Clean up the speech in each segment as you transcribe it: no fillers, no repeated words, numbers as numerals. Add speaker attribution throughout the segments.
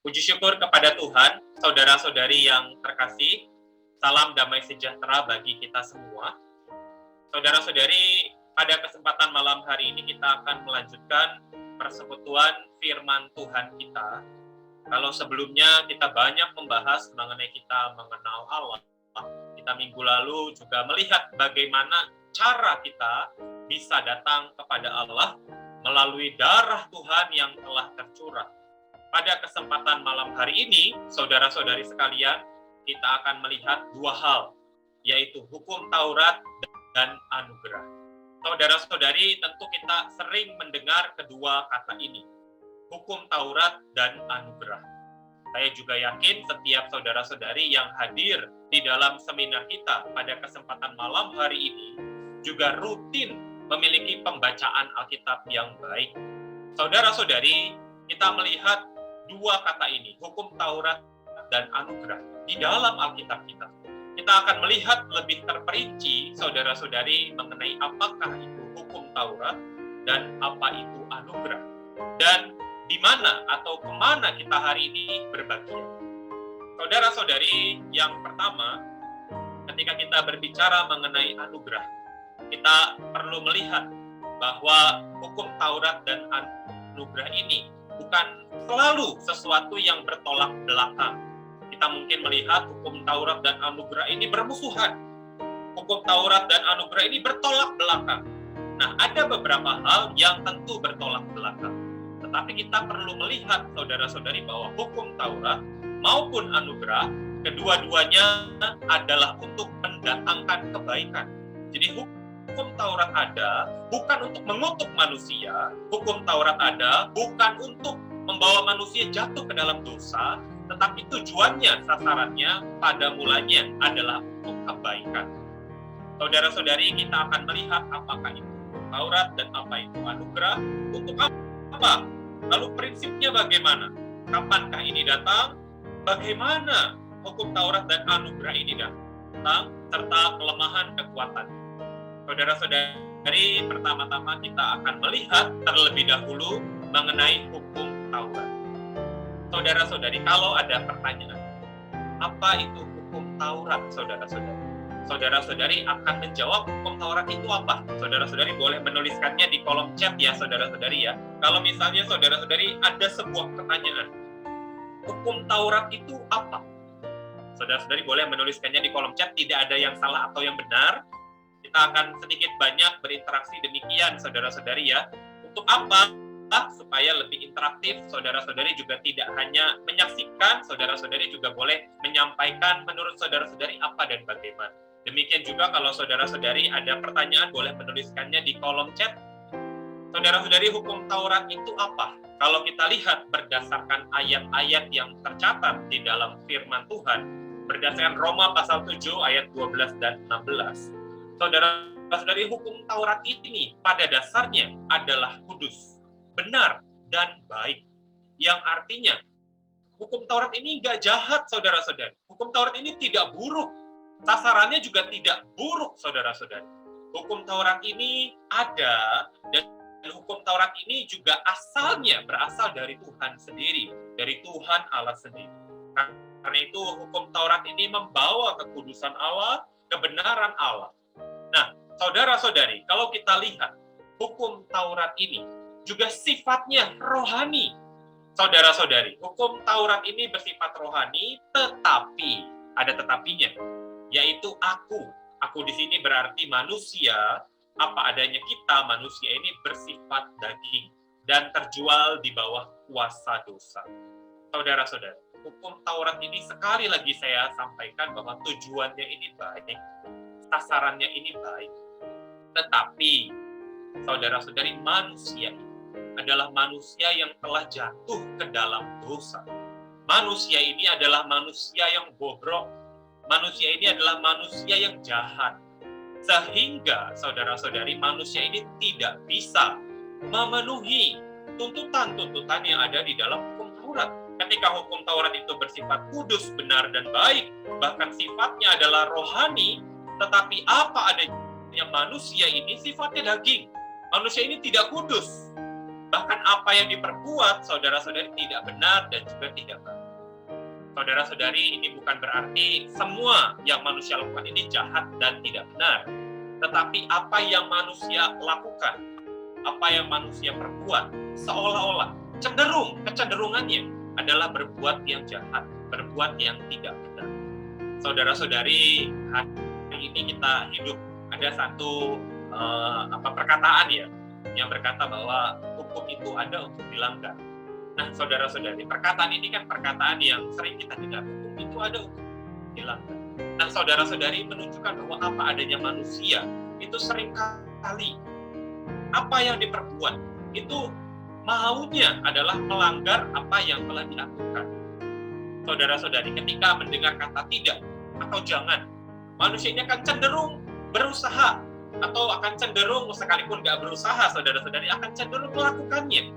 Speaker 1: Puji syukur kepada Tuhan, saudara-saudari yang terkasih, salam damai sejahtera bagi kita semua. Saudara-saudari, pada kesempatan malam hari ini kita akan melanjutkan persekutuan firman Tuhan kita. Kalau sebelumnya kita banyak membahas mengenai kita mengenal Allah, kita minggu lalu juga melihat bagaimana cara kita bisa datang kepada Allah melalui darah Tuhan yang telah tercurah. Pada kesempatan malam hari ini, saudara-saudari sekalian, kita akan melihat dua hal, yaitu hukum Taurat dan anugerah. Saudara-saudari, tentu kita sering mendengar kedua kata ini, hukum Taurat dan anugerah. Saya juga yakin setiap saudara-saudari yang hadir di dalam seminar kita pada kesempatan malam hari ini juga rutin memiliki pembacaan Alkitab yang baik. Saudara-saudari, kita melihat dua kata ini, hukum Taurat dan anugerah, di dalam Alkitab kita. Kita akan melihat lebih terperinci, saudara-saudari, mengenai apakah itu hukum Taurat dan apa itu anugerah. Dan di mana atau kemana kita hari ini berbagian. Saudara-saudari, yang pertama, ketika kita berbicara mengenai anugerah, kita perlu melihat bahwa hukum Taurat dan anugerah ini bukan selalu sesuatu yang bertolak belakang. Kita mungkin melihat hukum Taurat dan anugerah ini bermusuhan. Hukum Taurat dan anugerah ini bertolak belakang. Nah, ada beberapa hal yang tentu bertolak belakang. Tetapi kita perlu melihat, saudara-saudari, bahwa hukum Taurat maupun anugerah, kedua-duanya adalah untuk mendatangkan kebaikan. Jadi hukum Taurat ada bukan untuk mengutuk manusia, hukum Taurat ada bukan untuk membawa manusia jatuh ke dalam dosa, tetapi tujuannya, sasarannya pada mulanya adalah untuk kebaikan. Saudara-saudari, kita akan melihat apakah itu hukum Taurat dan apa itu anugerah, untuk apa? Lalu prinsipnya bagaimana? Kapankah ini datang? Bagaimana hukum Taurat dan anugerah ini datang? Serta kelemahan kekuatan. Saudara-saudari, pertama-tama kita akan melihat terlebih dahulu mengenai hukum Taurat. Saudara-saudari, kalau ada pertanyaan, apa itu hukum Taurat, saudara-saudari? Saudara-saudari akan menjawab hukum Taurat itu apa? Saudara-saudari boleh menuliskannya di kolom chat ya, saudara-saudari ya. Kalau misalnya saudara-saudari ada sebuah pertanyaan, hukum Taurat itu apa? Saudara-saudari boleh menuliskannya di kolom chat, tidak ada yang salah atau yang benar. Kita akan sedikit banyak berinteraksi demikian, saudara-saudari ya. Untuk apa? Supaya lebih interaktif, saudara-saudari juga tidak hanya menyaksikan, saudara-saudari juga boleh menyampaikan menurut saudara-saudari apa dan bagaimana. Demikian juga kalau saudara-saudari ada pertanyaan, boleh menuliskannya di kolom chat. Saudara-saudari, hukum Taurat itu apa? Kalau kita lihat berdasarkan ayat-ayat yang tercatat di dalam firman Tuhan, berdasarkan Roma pasal 7 ayat 12 dan 16, saudara-saudari, hukum Taurat ini pada dasarnya adalah kudus, benar, dan baik. Yang artinya, hukum Taurat ini nggak jahat, saudara-saudari. Hukum Taurat ini tidak buruk. Sasarannya juga tidak buruk, saudara-saudari. Hukum Taurat ini ada, dan hukum Taurat ini juga asalnya berasal dari Tuhan sendiri, dari Tuhan Allah sendiri. Karena itu, hukum Taurat ini membawa kekudusan Allah, kebenaran Allah. Nah, saudara-saudari, kalau kita lihat, hukum Taurat ini juga sifatnya rohani. Saudara-saudari, hukum Taurat ini bersifat rohani, tetapi ada tetapinya, yaitu aku. Aku di sini berarti manusia, apa adanya kita, manusia ini bersifat daging dan terjual di bawah kuasa dosa. Saudara-saudari, hukum Taurat ini sekali lagi saya sampaikan bahwa tujuannya ini baik, sasarannya ini baik. Tetapi, saudara-saudari, manusia ini adalah manusia yang telah jatuh ke dalam dosa. Manusia ini adalah manusia yang bobrok. Manusia ini adalah manusia yang jahat. Sehingga, saudara-saudari, manusia ini tidak bisa memenuhi tuntutan-tuntutan yang ada di dalam hukum Taurat. Ketika hukum Taurat itu bersifat kudus, benar, dan baik, bahkan sifatnya adalah rohani, tetapi apa adanya manusia ini sifatnya daging. Manusia ini tidak kudus. Bahkan apa yang diperbuat, saudara-saudari, tidak benar dan juga tidak baik. Saudara-saudari, ini bukan berarti semua yang manusia lakukan ini jahat dan tidak benar. Tetapi apa yang manusia lakukan, apa yang manusia perbuat, seolah-olah kecenderungannya adalah berbuat yang jahat, berbuat yang tidak benar. Saudara-saudari, hari ini kita hidup, ada satu perkataan ya, yang berkata bahwa hukum itu ada untuk dilanggar. Nah, saudara-saudari, perkataan ini kan perkataan yang sering kita dengar, hukum itu ada untuk dilanggar. Nah, saudara-saudari, menunjukkan bahwa apa adanya manusia itu sering kali apa yang diperbuat itu maunya adalah melanggar apa yang telah dilakukan. Saudara-saudari, ketika mendengar kata tidak atau jangan, manusia ini akan cenderung berusaha, atau akan cenderung sekalipun nggak berusaha, saudara-saudari, akan cenderung melakukannya,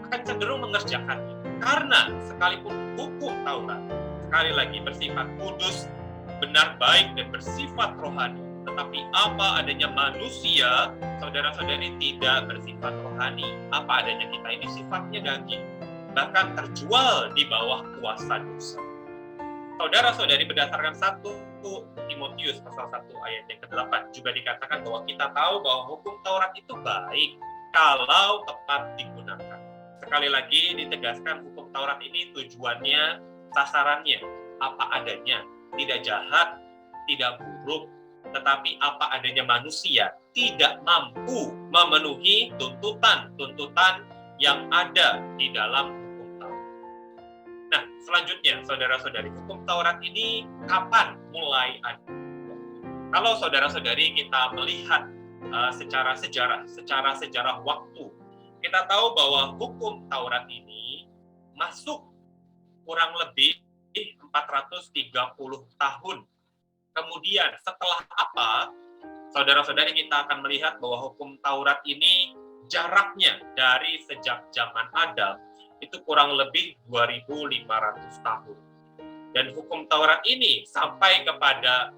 Speaker 1: akan cenderung mengerjakannya. Karena sekalipun hukum Taurat sekali lagi bersifat kudus, benar, baik, dan bersifat rohani, tetapi apa adanya manusia, saudara-saudari, tidak bersifat rohani. Apa adanya kita ini sifatnya daging, bahkan terjual di bawah kuasa dosa. Saudara-saudari, berdasarkan 1 Timotius pasal 1 ayat yang ke-8 juga dikatakan bahwa kita tahu bahwa hukum Taurat itu baik kalau tepat digunakan. Sekali lagi ditegaskan, hukum Taurat ini tujuannya, sasarannya apa adanya, tidak jahat, tidak buruk, tetapi apa adanya manusia tidak mampu memenuhi tuntutan yang ada di dalam hukum Taurat. Nah, selanjutnya, saudara-saudari, hukum Taurat ini kapan mulai ada? Kalau saudara-saudari kita melihat secara sejarah waktu, kita tahu bahwa hukum Taurat ini masuk kurang lebih 430 tahun. Kemudian setelah apa, saudara-saudari, kita akan melihat bahwa hukum Taurat ini jaraknya dari sejak zaman Adam itu kurang lebih 2.500 tahun. Dan hukum Taurat ini sampai kepada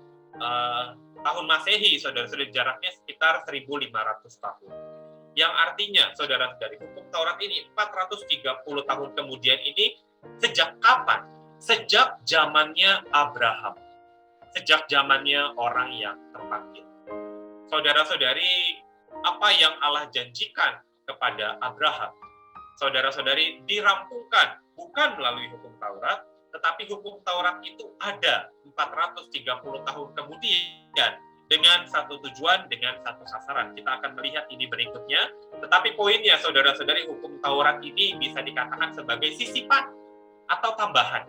Speaker 1: tahun Masehi, saudara-saudari, jaraknya sekitar 1.500 tahun. Yang artinya, saudara-saudari, hukum Taurat ini 430 tahun kemudian ini sejak kapan? Sejak zamannya Abraham. Sejak zamannya orang yang terpanggil. Saudara-saudari, apa yang Allah janjikan kepada Abraham, saudara-saudari, dirampungkan bukan melalui hukum Taurat, tetapi hukum Taurat itu ada 430 tahun kemudian dengan satu tujuan, dengan satu sasaran. Kita akan melihat ini berikutnya. Tetapi poinnya, saudara-saudari, hukum Taurat ini bisa dikatakan sebagai sisipan atau tambahan.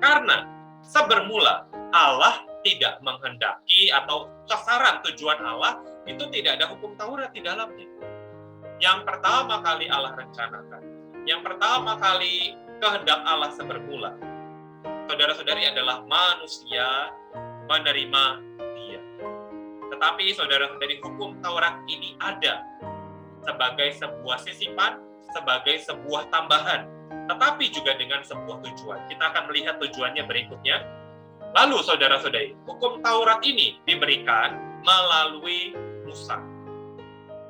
Speaker 1: Karena sebermula Allah tidak menghendaki, atau sasaran tujuan Allah itu tidak ada hukum Taurat di dalamnya. Yang pertama kali Allah rencanakan, yang pertama kali kehendak Allah sebermula, saudara-saudari, adalah manusia menerima Dia. Tetapi saudara-saudari, hukum Taurat ini ada sebagai sebuah sisipan, sebagai sebuah tambahan, tetapi juga dengan sebuah tujuan. Kita akan melihat tujuannya berikutnya. Lalu saudara-saudari, hukum Taurat ini diberikan melalui Musa.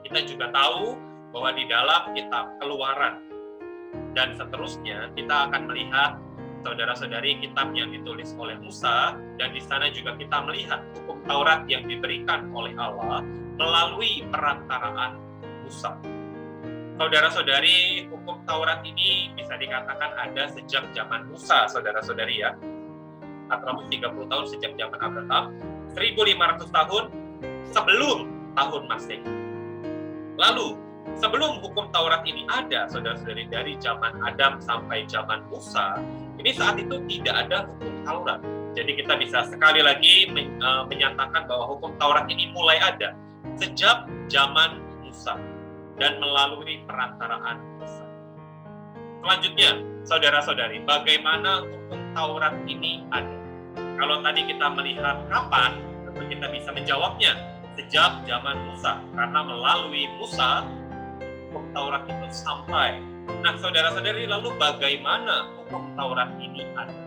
Speaker 1: Kita juga tahu bahwa di dalam kitab Keluaran dan seterusnya, kita akan melihat, saudara-saudari, kitab yang ditulis oleh Musa, dan di sana juga kita melihat hukum Taurat yang diberikan oleh Allah melalui perantaraan Musa. Saudara-saudari, hukum Taurat ini bisa dikatakan ada sejak zaman Musa, saudara-saudari, ya. 430 tahun sejak zaman Abraham, 1.500 tahun sebelum tahun Masehi. Lalu, sebelum hukum Taurat ini ada, saudara-saudari, dari zaman Adam sampai zaman Musa, ini saat itu tidak ada hukum Taurat. Jadi kita bisa sekali lagi menyatakan bahwa hukum Taurat ini mulai ada sejak zaman Musa dan melalui perantaraan Musa. Selanjutnya, saudara-saudari, bagaimana hukum Taurat ini ada? Kalau tadi kita melihat kapan, tentu kita bisa menjawabnya sejak zaman Musa, karena melalui Musa hukum Taurat itu sampai. Nah, saudara-saudari, lalu bagaimana hukum Taurat ini ada?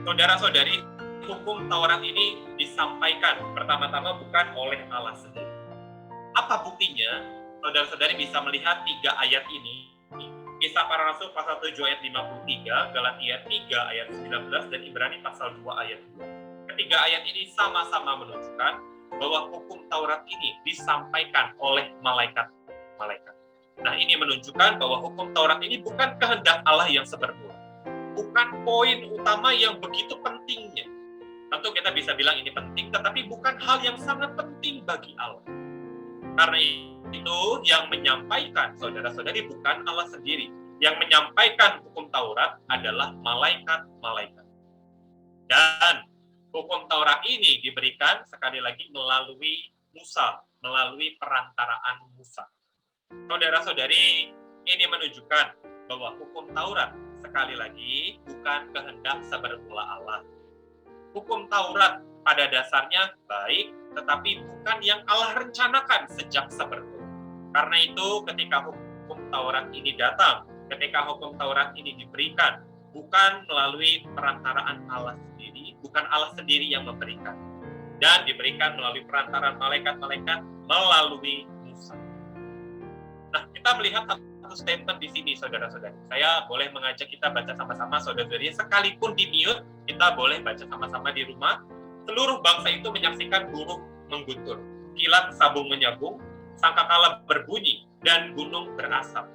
Speaker 1: Saudara-saudari, hukum Taurat ini disampaikan pertama-tama bukan oleh Allah sendiri. Apa buktinya? Saudara-saudari bisa melihat 3 ayat ini. Kisah Para Rasul pasal 7 ayat 53, Galatia 3 ayat 19, dan Ibrani pasal 2 ayat 2. Ketiga ayat ini sama-sama menunjukkan bahwa hukum Taurat ini disampaikan oleh malaikat-malaikat. Nah, ini menunjukkan bahwa hukum Taurat ini bukan kehendak Allah yang sebenarnya, bukan poin utama yang begitu pentingnya. Tentu kita bisa bilang ini penting, tetapi bukan hal yang sangat penting bagi Allah. Karena itu yang menyampaikan, saudara-saudari, bukan Allah sendiri. Yang menyampaikan hukum Taurat adalah malaikat-malaikat. Dan hukum Taurat ini diberikan sekali lagi melalui Musa, melalui perantaraan Musa. Saudara-saudari, ini menunjukkan bahwa hukum Taurat sekali lagi bukan kehendak sebermula Allah. Hukum Taurat pada dasarnya baik, tetapi bukan yang Allah rencanakan sejak sebermula. Karena itu ketika hukum Taurat ini datang, ketika hukum Taurat ini diberikan, bukan melalui perantaraan Allah sendiri, bukan Allah sendiri yang memberikan, dan diberikan melalui perantaraan malaikat-malaikat melalui Musa. Nah, kita melihat satu statement di sini, saudara-saudari. Saya boleh mengajak kita baca sama-sama, saudara-saudari. Sekalipun di mute, kita boleh baca sama-sama di rumah. Seluruh bangsa itu menyaksikan burung mengguntur, kilat sabung menyabung, sangkakala berbunyi, dan gunung berasap.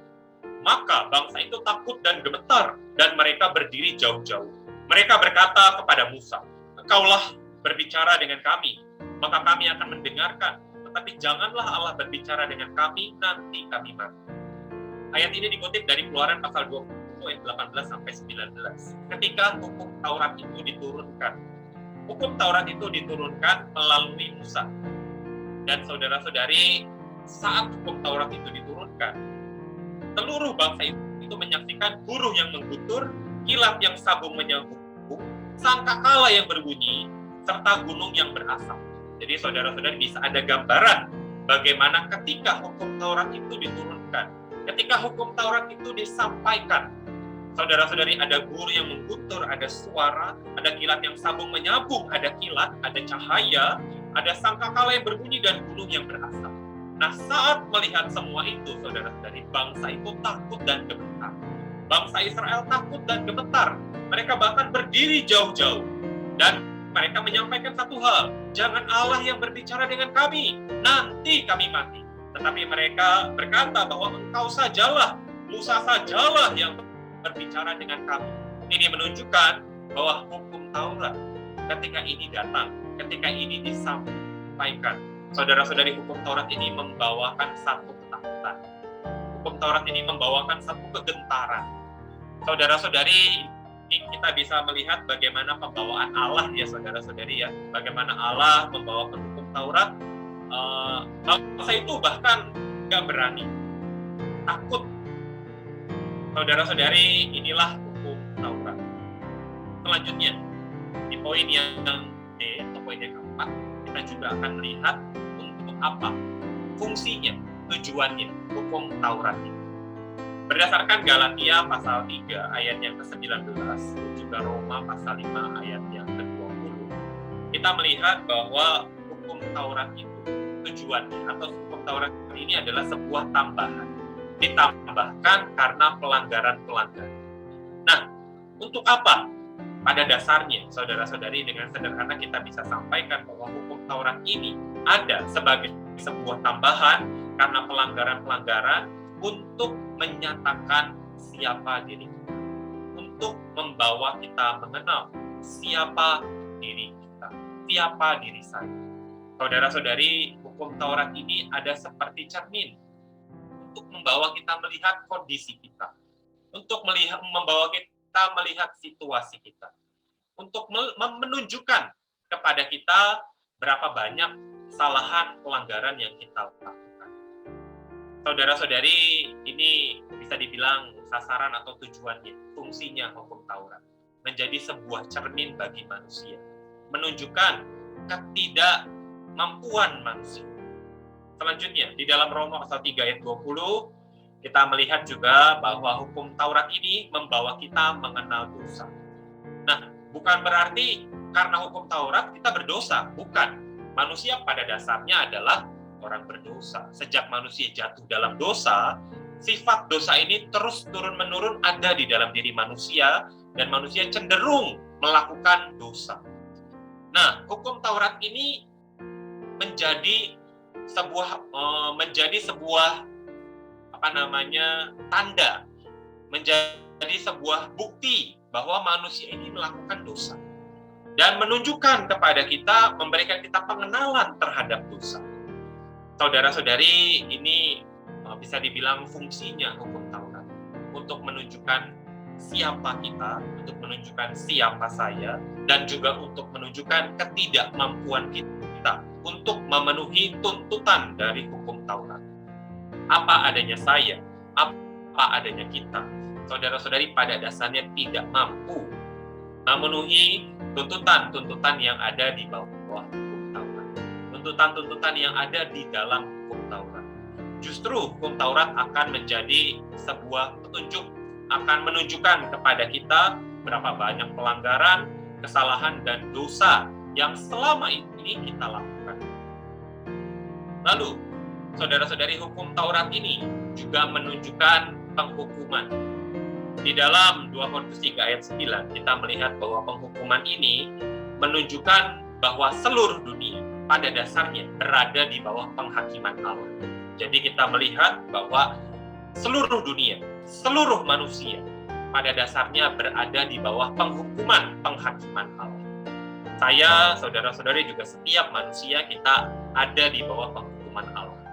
Speaker 1: Maka bangsa itu takut dan gemetar, dan mereka berdiri jauh-jauh. Mereka berkata kepada Musa, "Engkaulah berbicara dengan kami, maka kami akan mendengarkan. Tetapi janganlah Allah berbicara dengan kami, nanti kami mati." Ayat ini dikutip dari Keluaran pasal 20 ayat 18-19. Ketika hukum Taurat itu diturunkan, hukum Taurat itu diturunkan melalui Musa. Dan saudara-saudari, saat hukum Taurat itu diturunkan, seluruh bangsa itu menyaksikan burung yang mengguntur, kilat yang sabung menyambung, sangkakala yang berbunyi, serta gunung yang berasap. Jadi saudara-saudari bisa ada gambaran bagaimana ketika hukum Taurat itu diturunkan, ketika hukum Taurat itu disampaikan, saudara-saudari, ada burung yang mengguntur, ada suara, ada kilat yang sabung menyambung, ada kilat, ada cahaya, ada sangkakala yang berbunyi, dan gunung yang berasap. Nah, saat melihat semua itu, saudara-saudari, bangsa itu takut dan gemetar. Bangsa Israel takut dan gemetar. Mereka bahkan berdiri jauh-jauh. Dan mereka menyampaikan satu hal, jangan Allah yang berbicara dengan kami, nanti kami mati. Tetapi mereka berkata bahwa engkau sajalah, Musa sajalah yang berbicara dengan kami. Ini menunjukkan bahwa hukum Taurat ketika ini datang, ketika ini disampaikan, saudara-saudari, hukum Taurat ini membawakan satu ketakutan. Hukum Taurat ini membawakan satu kegentaran. Saudara-saudari, kita bisa melihat bagaimana pembawaan Allah, ya saudara-saudari, ya. Bagaimana Allah membawakan hukum Taurat. Bangsa itu bahkan nggak berani, takut. Saudara-saudari, inilah hukum Taurat. Selanjutnya, di poin yang D, atau poin yang keempat, kita juga akan melihat untuk apa fungsinya, tujuannya hukum Taurat ini. Berdasarkan Galatia pasal 3 ayat yang ke-19, juga Roma pasal 5 ayat yang ke-20, kita melihat bahwa hukum Taurat itu tujuannya, atau hukum Taurat ini adalah sebuah tambahan, ditambahkan karena pelanggaran-pelanggaran. Nah, untuk apa? Pada dasarnya, saudara-saudari, dengan sederhana kita bisa sampaikan bahwa hukum Taurat ini ada sebagai sebuah tambahan karena pelanggaran-pelanggaran untuk menyatakan siapa diri kita, untuk membawa kita mengenal siapa diri kita, siapa diri saya. Saudara-saudari, hukum Taurat ini ada seperti cermin untuk membawa kita melihat kondisi kita, untuk membawa kita melihat situasi kita, untuk menunjukkan kepada kita berapa banyak kesalahan, pelanggaran yang kita lakukan. Saudara-saudari, ini bisa dibilang sasaran atau tujuannya, fungsinya hukum Taurat, menjadi sebuah cermin bagi manusia, menunjukkan ketidakmampuan manusia. Selanjutnya, di dalam Roma pasal 3 ayat 20, kita melihat juga bahwa hukum Taurat ini membawa kita mengenal dosa. Nah, bukan berarti karena hukum Taurat kita berdosa, bukan. Manusia pada dasarnya adalah orang berdosa. Sejak manusia jatuh dalam dosa, sifat dosa ini terus turun-menurun ada di dalam diri manusia, dan manusia cenderung melakukan dosa. Nah, hukum Taurat ini menjadi sebuah tanda, menjadi sebuah bukti bahwa manusia ini melakukan dosa, dan menunjukkan kepada kita, memberikan kita pengenalan terhadap dosa. Saudara-saudari, ini bisa dibilang fungsinya hukum Taurat untuk menunjukkan siapa kita, untuk menunjukkan siapa saya, dan juga untuk menunjukkan ketidakmampuan kita untuk memenuhi tuntutan dari hukum Taurat. Apa adanya saya, apa adanya kita, saudara-saudari pada dasarnya tidak mampu memenuhi tuntutan-tuntutan yang ada di bawah hukum Taurat, tuntutan-tuntutan yang ada di dalam hukum Taurat. Justru hukum Taurat akan menjadi sebuah petunjuk, akan menunjukkan kepada kita berapa banyak pelanggaran, kesalahan, dan dosa yang selama ini kita lakukan. Lalu, saudara-saudari, hukum Taurat ini juga menunjukkan penghukuman. Di dalam 2 Korintus 3 ayat 9, kita melihat bahwa penghukuman ini menunjukkan bahwa seluruh dunia pada dasarnya berada di bawah penghakiman Allah. Jadi kita melihat bahwa seluruh dunia, seluruh manusia pada dasarnya berada di bawah penghakiman Allah. Saya, saudara-saudari, juga setiap manusia kita ada di bawah penghukuman Allah.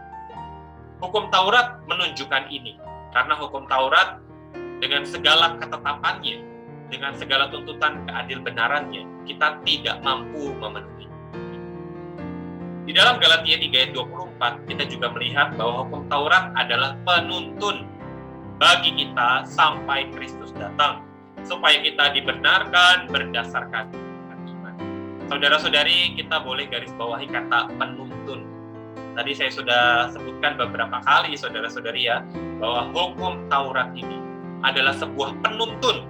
Speaker 1: Hukum Taurat menunjukkan ini, karena hukum Taurat dengan segala ketetapannya, dengan segala tuntutan keadilbenarannya, kita tidak mampu memenuhi. Di dalam Galatia 3 ayat 24, kita juga melihat bahwa hukum Taurat adalah penuntun bagi kita sampai Kristus datang, supaya kita dibenarkan berdasarkan iman. Saudara-saudari, kita boleh garis bawahi kata penuntun. Tadi saya sudah sebutkan beberapa kali, saudara-saudari ya, bahwa hukum Taurat ini adalah sebuah penuntun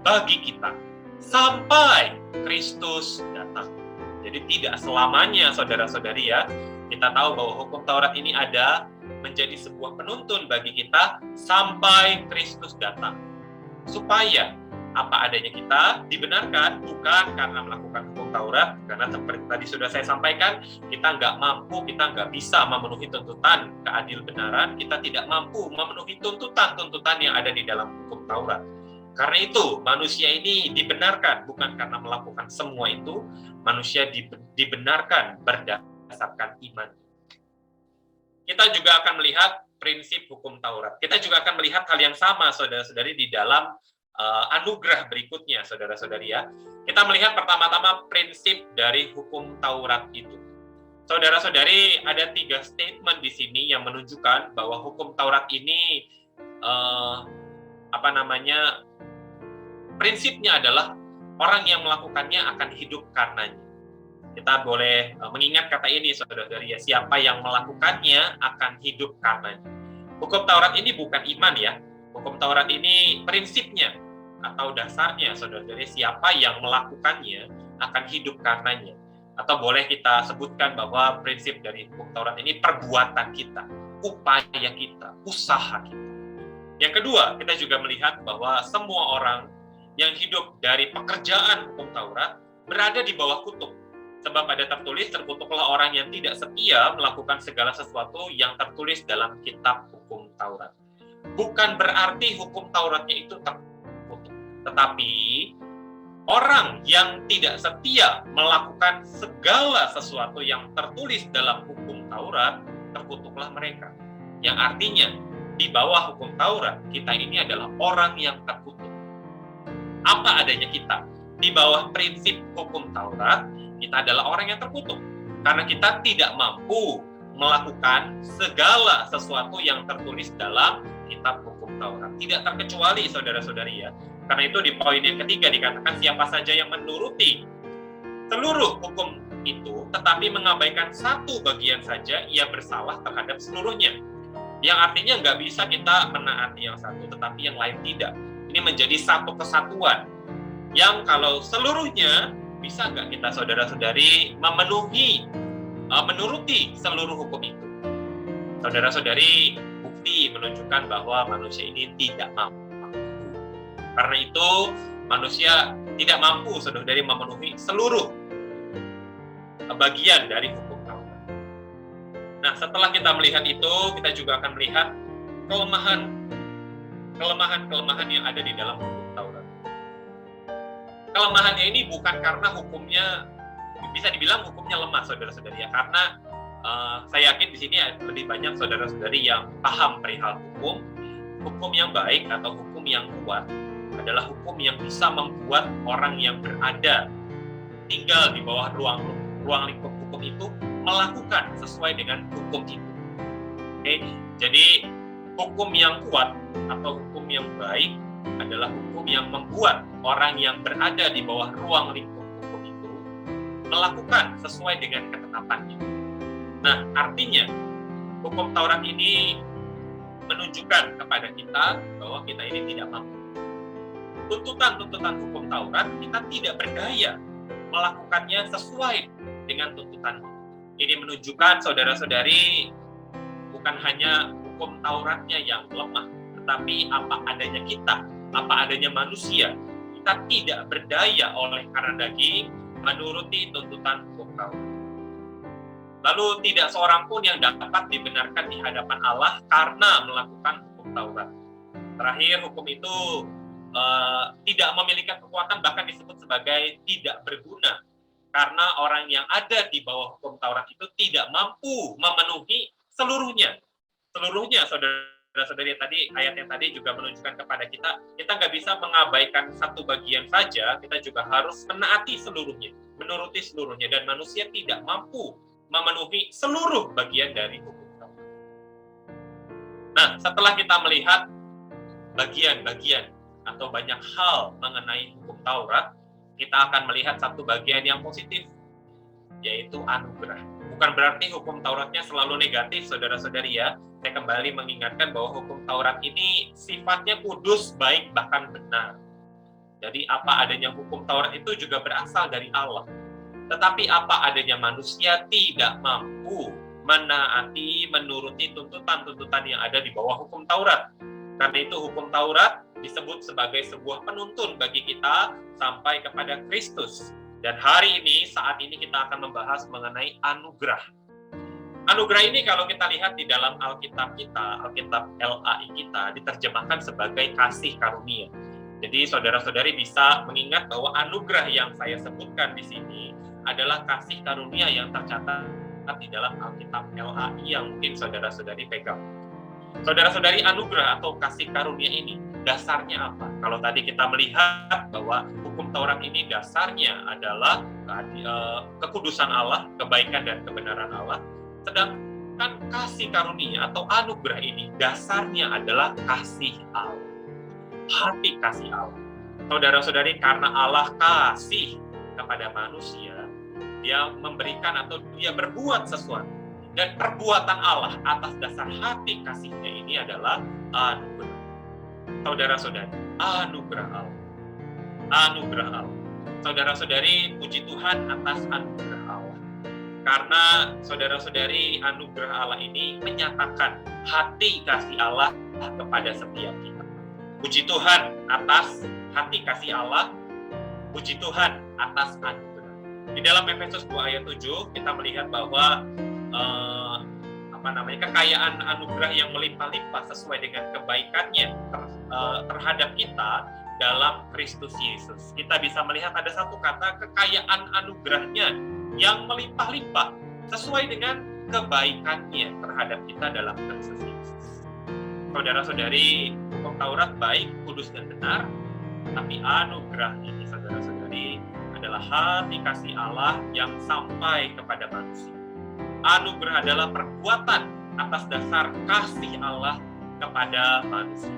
Speaker 1: bagi kita sampai Kristus datang. Jadi tidak selamanya, saudara-saudari ya, kita tahu bahwa hukum Taurat ini ada menjadi sebuah penuntun bagi kita sampai Kristus datang. Supaya apa adanya kita dibenarkan, bukan karena melakukan hukum Taurat, karena seperti tadi sudah saya sampaikan, kita nggak mampu, kita nggak bisa memenuhi tuntutan keadilbenaran, kita tidak mampu memenuhi tuntutan-tuntutan yang ada di dalam hukum Taurat. Karena itu, manusia ini dibenarkan bukan karena melakukan semua itu, manusia dibenarkan berdasarkan iman. Kita juga akan melihat prinsip hukum Taurat. Kita juga akan melihat hal yang sama, saudara-saudari, di dalam anugerah berikutnya, saudara-saudari ya. Kita melihat pertama-tama prinsip dari hukum Taurat itu. Saudara-saudari, ada 3 statement di sini yang menunjukkan bahwa hukum Taurat ini prinsipnya adalah orang yang melakukannya akan hidup karenanya. Kita boleh mengingat kata ini, saudara-saudari ya, siapa yang melakukannya akan hidup karenanya. Hukum Taurat ini bukan iman ya. Hukum Taurat ini prinsipnya atau dasarnya, saudara-saudari, siapa yang melakukannya akan hidup karenanya. Atau boleh kita sebutkan bahwa prinsip dari hukum Taurat ini perbuatan kita, upaya kita, usaha kita. Yang kedua, kita juga melihat bahwa semua orang yang hidup dari pekerjaan hukum Taurat berada di bawah kutuk. Sebab ada tertulis, terkutuklah orang yang tidak setia melakukan segala sesuatu yang tertulis dalam kitab hukum Taurat. Bukan berarti hukum Tauratnya itu terkutuk, tetapi orang yang tidak setia melakukan segala sesuatu yang tertulis dalam hukum Taurat, terkutuklah mereka. Yang artinya, di bawah hukum Taurat, kita ini adalah orang yang terkutuk. Apa adanya kita? Di bawah prinsip hukum Taurat, kita adalah orang yang terkutuk. Karena kita tidak mampu melakukan segala sesuatu yang tertulis dalam kitab hukum Taurat. Tidak terkecuali, saudara-saudari ya. Karena itu di poin yang ketiga dikatakan siapa saja yang menuruti seluruh hukum itu, tetapi mengabaikan satu bagian saja, ia bersalah terhadap seluruhnya. Yang artinya nggak bisa kita menaati yang satu, tetapi yang lain tidak. Ini menjadi satu kesatuan. Yang kalau seluruhnya, bisa nggak kita, saudara-saudari, menuruti seluruh hukum itu? Saudara-saudari, bukti menunjukkan bahwa manusia ini tidak mampu. Karena itu, manusia tidak mampu, saudara-saudari, memenuhi seluruh bagian dari hukum Taurat. Nah, setelah kita melihat itu, kita juga akan melihat kelemahan yang ada di dalam hukum Taurat. Kelemahannya ini bukan karena hukumnya, bisa dibilang hukumnya lemah, saudara-saudari, ya, karena saya yakin di sini lebih banyak saudara-saudari yang paham perihal hukum. Hukum yang baik atau hukum yang kuat adalah hukum yang bisa membuat orang yang berada tinggal di bawah ruang lingkup hukum itu melakukan sesuai dengan hukum itu. Oke, jadi hukum yang kuat atau hukum yang baik adalah hukum yang membuat orang yang berada di bawah ruang lingkup hukum itu melakukan sesuai dengan ketetapannya. Nah, artinya hukum Taurat ini menunjukkan kepada kita bahwa kita ini tidak mampu. Tuntutan-tuntutan hukum Taurat kita tidak berdaya melakukannya sesuai dengan tuntutan. Ini menunjukkan, saudara-saudari, bukan hanya hukum Tauratnya yang lemah, tetapi apa adanya kita, apa adanya manusia, kita tidak berdaya oleh karena daging menuruti tuntutan hukum Taurat. Lalu tidak seorang pun yang dapat dibenarkan di hadapan Allah karena melakukan hukum Taurat. Terakhir, hukum itu tidak memiliki kekuatan, bahkan disebut sebagai tidak berguna. Karena orang yang ada di bawah hukum Taurat itu tidak mampu memenuhi seluruhnya. Seluruhnya, saudara-saudari, tadi ayat yang tadi juga menunjukkan kepada kita nggak bisa mengabaikan satu bagian saja, kita juga harus menaati seluruhnya, menuruti seluruhnya, dan manusia tidak mampu memenuhi seluruh bagian dari hukum Taurat. Nah, setelah kita melihat bagian-bagian atau banyak hal mengenai hukum Taurat, kita akan melihat satu bagian yang positif, yaitu anugerah. Bukan berarti hukum Tauratnya selalu negatif, saudara-saudari, ya. Saya kembali mengingatkan bahwa hukum Taurat ini sifatnya kudus, baik, bahkan benar. Jadi apa adanya hukum Taurat itu juga berasal dari Allah. Tetapi apa adanya manusia tidak mampu menaati, menuruti tuntutan-tuntutan yang ada di bawah hukum Taurat. Karena itu hukum Taurat disebut sebagai sebuah penuntun bagi kita sampai kepada Kristus. Dan hari ini, saat ini kita akan membahas mengenai anugerah. Anugerah ini kalau kita lihat di dalam Alkitab kita, Alkitab LAI kita, diterjemahkan sebagai kasih karunia. Jadi saudara-saudari bisa mengingat bahwa anugerah yang saya sebutkan di sini adalah kasih karunia yang tercatat di dalam Alkitab LAI yang mungkin saudara-saudari pegang. Saudara-saudari, anugerah atau kasih karunia ini dasarnya apa? Kalau tadi kita melihat bahwa hukum Taurat ini dasarnya adalah kekudusan Allah, kebaikan dan kebenaran Allah, sedangkan kasih karunia atau anugerah ini dasarnya adalah kasih Allah, hati kasih Allah. Saudara-saudari, karena Allah kasih kepada manusia, Dia memberikan atau Dia berbuat sesuatu. Dan perbuatan Allah atas dasar hati kasihnya ini adalah anugerah. Saudara-saudari, anugerah Allah. Anugerah Allah. Saudara-saudari, puji Tuhan atas anugerah Allah. Karena saudara-saudari, anugerah Allah ini menyatakan hati kasih Allah kepada setiap kita. Puji Tuhan atas hati kasih Allah. Puji Tuhan atas anugerah. Di dalam Efesus 2 ayat 7 kita melihat bahwa kekayaan anugerah yang melimpah-limpah sesuai dengan kebaikannya terhadap kita dalam Kristus Yesus. Kita bisa melihat ada satu kata, kekayaan anugerahnya yang melimpah-limpah sesuai dengan kebaikannya terhadap kita dalam Kristus Yesus. Saudara-saudari, hukum Taurat baik, kudus dan benar, tapi anugerah ini, saudara-saudari, adalah hati kasih Allah yang sampai kepada manusia. Anugerah adalah perbuatan atas dasar kasih Allah kepada manusia.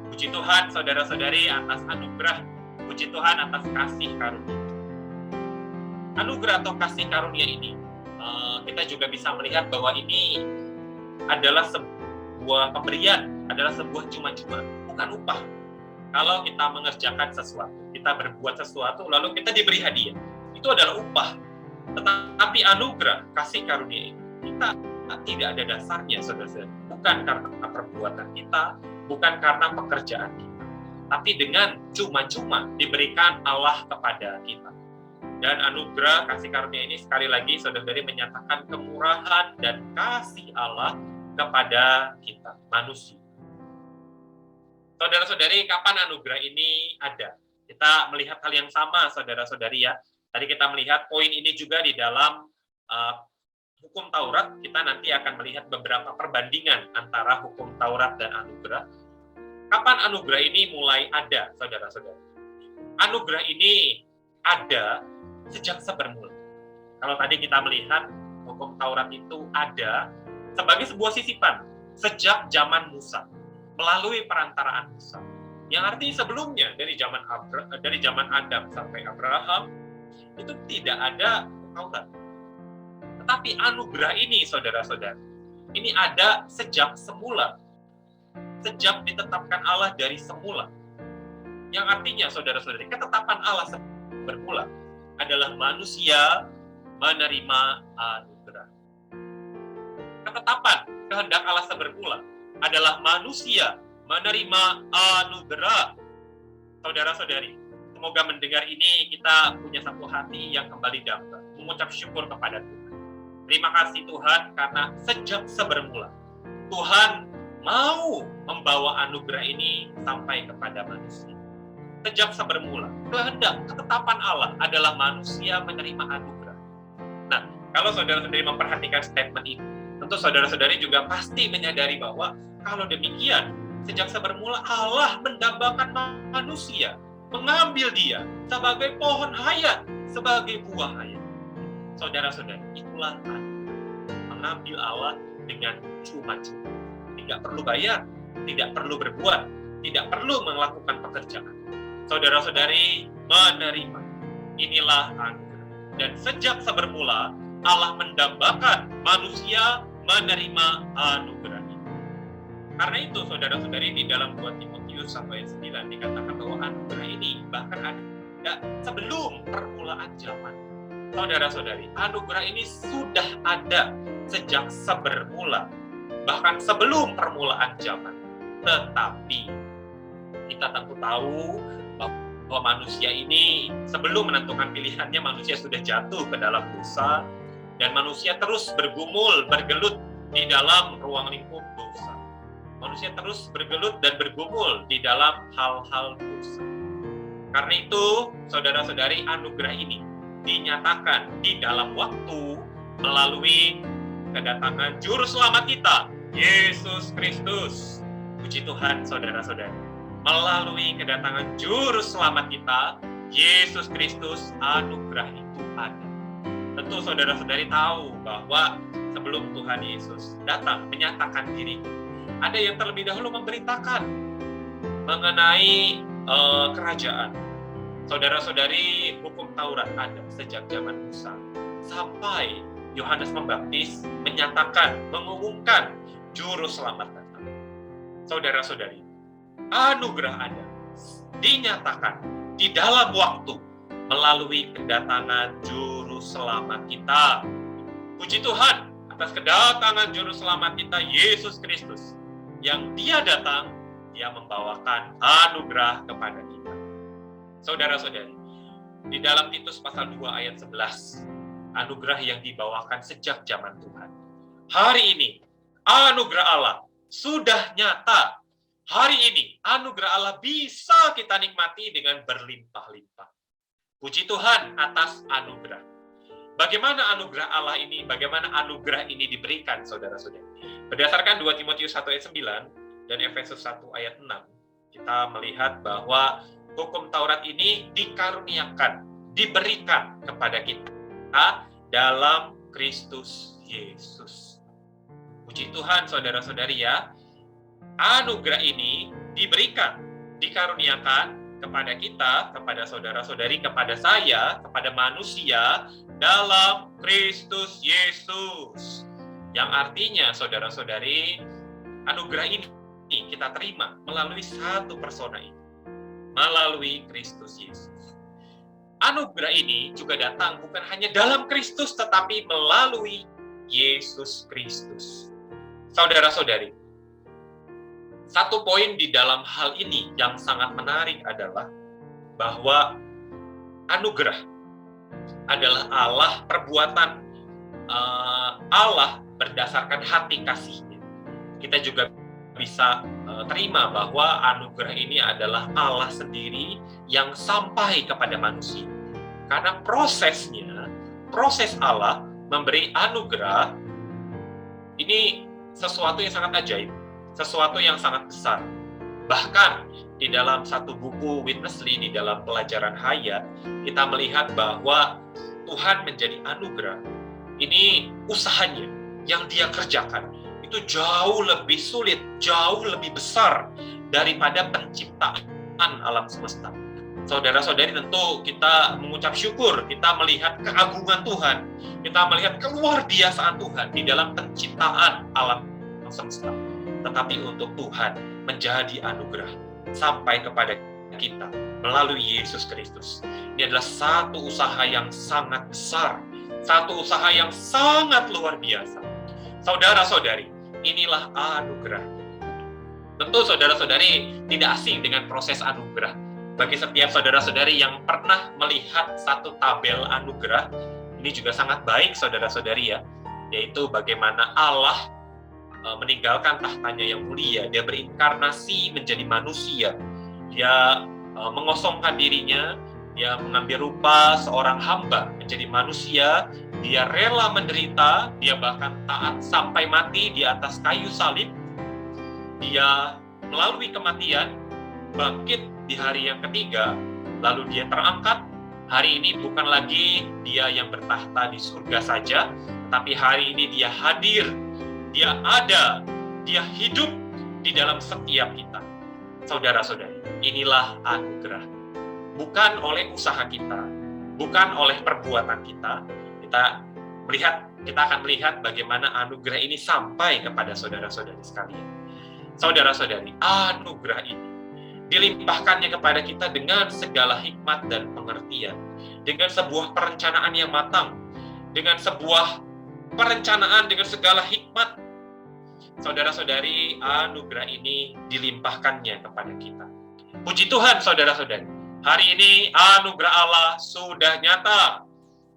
Speaker 1: Puji Tuhan, saudara-saudari, atas anugerah. Puji Tuhan atas kasih karunia. Anugerah atau kasih karunia ini, kita juga bisa melihat bahwa ini adalah sebuah pemberian, adalah sebuah cuma-cuma, bukan upah. Kalau kita mengerjakan sesuatu, kita berbuat sesuatu, lalu kita diberi hadiah, itu adalah upah. Tetapi anugerah, kasih karunia ini, kita tidak ada dasarnya, saudara-saudara. Bukan karena perbuatan kita, bukan karena pekerjaan kita, tapi dengan cuma-cuma diberikan Allah kepada kita. Dan anugerah kasih karunia ini sekali lagi saudara-saudari menyatakan kemurahan dan kasih Allah kepada kita, manusia. Saudara-saudari, kapan anugerah ini ada? Kita melihat hal yang sama, saudara-saudari ya. Tadi kita melihat poin ini juga di dalam hukum Taurat. Kita nanti akan melihat beberapa perbandingan antara hukum Taurat dan anugerah. Kapan anugerah ini mulai ada, saudara-saudari? Anugerah ini ada sejak sebermula. Kalau tadi kita melihat hukum Taurat itu ada sebagai sebuah sisipan sejak zaman Musa, melalui perantaraan Musa. Yang artinya sebelumnya dari zaman Adam sampai Abraham itu tidak ada Taurat. Tetapi anugerah ini, saudara-saudara, ini ada sejak semula. Sejak ditetapkan Allah dari semula. Yang artinya, saudara-saudari, ketetapan Allah bermula adalah manusia menerima anugerah. Ketetapan kehendak Allah bermula adalah manusia menerima anugerah. Saudara-saudari, semoga mendengar ini kita punya satu hati yang kembali damai, mengucap syukur kepada Tuhan. Terima kasih Tuhan karena sejak sebermula Tuhan mau membawa anugerah ini sampai kepada manusia. Sejak sebermula, kehendak ketetapan Allah adalah manusia menerima anugerah. Nah, kalau saudara-saudari memperhatikan statement ini, tentu saudara-saudari juga pasti menyadari bahwa kalau demikian, sejak sebermula Allah mendambakan manusia, mengambil dia sebagai pohon hayat, sebagai buah hayat. Saudara-saudari, itulah mengambil Allah dengan cuma-cuma. Tidak perlu bayar, tidak perlu berbuat, tidak perlu melakukan pekerjaan. Saudara-saudari menerima. Inilah anugerah. Dan sejak sebermula, Allah mendambakan manusia menerima anugerah ini. Karena itu, saudara-saudari, di dalam 2 Timotius 1 ayat 9 dikatakan bahwa anugerah ini bahkan ada sebelum permulaan zaman. Saudara-saudari, anugerah ini sudah ada sejak sebermula, bahkan sebelum permulaan zaman. Tetapi kita tentu tahu bahwa manusia ini sebelum menentukan pilihannya, manusia sudah jatuh ke dalam dosa, dan manusia terus bergumul, bergelut di dalam ruang lingkup dosa. Manusia terus bergelut dan bergumul di dalam hal-hal dosa. Karena itu, saudara-saudari, anugerah ini dinyatakan di dalam waktu melalui kedatangan Juru Selamat kita, Yesus Kristus. Puji Tuhan, saudara-saudari. Melalui kedatangan Juru Selamat kita, Yesus Kristus, anugerah itu ada. Tentu saudara-saudari tahu bahwa sebelum Tuhan Yesus datang menyatakan diri, ada yang terlebih dahulu memberitakan mengenai kerajaan. Saudara-saudari, hukum Taurat ada sejak zaman Musa sampai Yohanes Pembaptis menyatakan, mengumumkan Juru Selamat datang. Saudara-saudari, anugerah ada, dinyatakan di dalam waktu melalui kedatangan Juru Selamat kita. Puji Tuhan atas kedatangan Juru Selamat kita, Yesus Kristus. Yang dia datang, dia membawakan anugerah kepada kita. Saudara-saudari, di dalam Titus pasal 2 ayat 11, anugerah yang dibawakan sejak zaman Tuhan. Hari ini, anugerah Allah sudah nyata. Hari ini, anugerah Allah bisa kita nikmati dengan berlimpah-limpah. Puji Tuhan atas anugerah. Bagaimana anugerah Allah ini, bagaimana anugerah ini diberikan, saudara-saudari? Berdasarkan 2 Timotius 1 ayat 9 dan Efesus 1 ayat 6, kita melihat bahwa hukum Taurat ini dikaruniakan, diberikan kepada kita dalam Kristus Yesus. Puji Tuhan, saudara-saudari ya. Anugerah ini diberikan, dikaruniakan kepada kita, kepada saudara-saudari, kepada saya, kepada manusia dalam Kristus Yesus. Yang artinya, saudara-saudari, anugerah ini kita terima melalui satu persona ini, melalui Kristus Yesus. Anugerah ini juga datang bukan hanya dalam Kristus, tetapi melalui Yesus Kristus. Saudara-saudari, satu poin di dalam hal ini yang sangat menarik adalah bahwa anugerah adalah Allah, perbuatan Allah berdasarkan hati kasih-Nya. Kita juga bisa terima bahwa anugerah ini adalah Allah sendiri yang sampai kepada manusia. Karena proses Allah memberi anugerah ini sesuatu yang sangat ajaib, sesuatu yang sangat besar. Bahkan di dalam satu buku Witnessly, di dalam pelajaran Hayat, kita melihat bahwa Tuhan menjadi anugerah. Ini usahanya yang Dia kerjakan itu jauh lebih sulit, jauh lebih besar daripada penciptaan alam semesta. Saudara-saudari, tentu kita mengucap syukur, kita melihat keagungan Tuhan, kita melihat keluar biasaan Tuhan di dalam penciptaan alam semesta. Tetapi untuk Tuhan menjadi anugerah sampai kepada kita melalui Yesus Kristus, ini adalah satu usaha yang sangat besar, satu usaha yang sangat luar biasa. Saudara-saudari, inilah anugerah. Tentu saudara-saudari tidak asing dengan proses anugerah. Bagi setiap saudara-saudari yang pernah melihat satu tabel anugerah, ini juga sangat baik saudara-saudari ya, yaitu bagaimana Allah meninggalkan tahtanya yang mulia, Dia berinkarnasi menjadi manusia, Dia mengosongkan dirinya, Dia mengambil rupa seorang hamba menjadi manusia, Dia rela menderita, Dia bahkan taat sampai mati di atas kayu salib, Dia melalui kematian, bangkit di hari yang ketiga, lalu Dia terangkat. Hari ini bukan lagi Dia yang bertahta di surga saja, tapi hari ini Dia hadir, Dia ada, Dia hidup di dalam setiap kita. Saudara-saudari, inilah anugerah. Bukan oleh usaha kita, bukan oleh perbuatan kita. Kita akan melihat bagaimana anugerah ini sampai kepada saudara-saudari sekalian. Saudara-saudari, anugerah ini dilimpahkannya kepada kita dengan segala hikmat dan pengertian, dengan sebuah perencanaan yang matang, dengan sebuah perencanaan dengan segala hikmat. Saudara-saudari, anugerah ini dilimpahkannya kepada kita. Puji Tuhan, saudara-saudari. Hari ini anugerah Allah sudah nyata.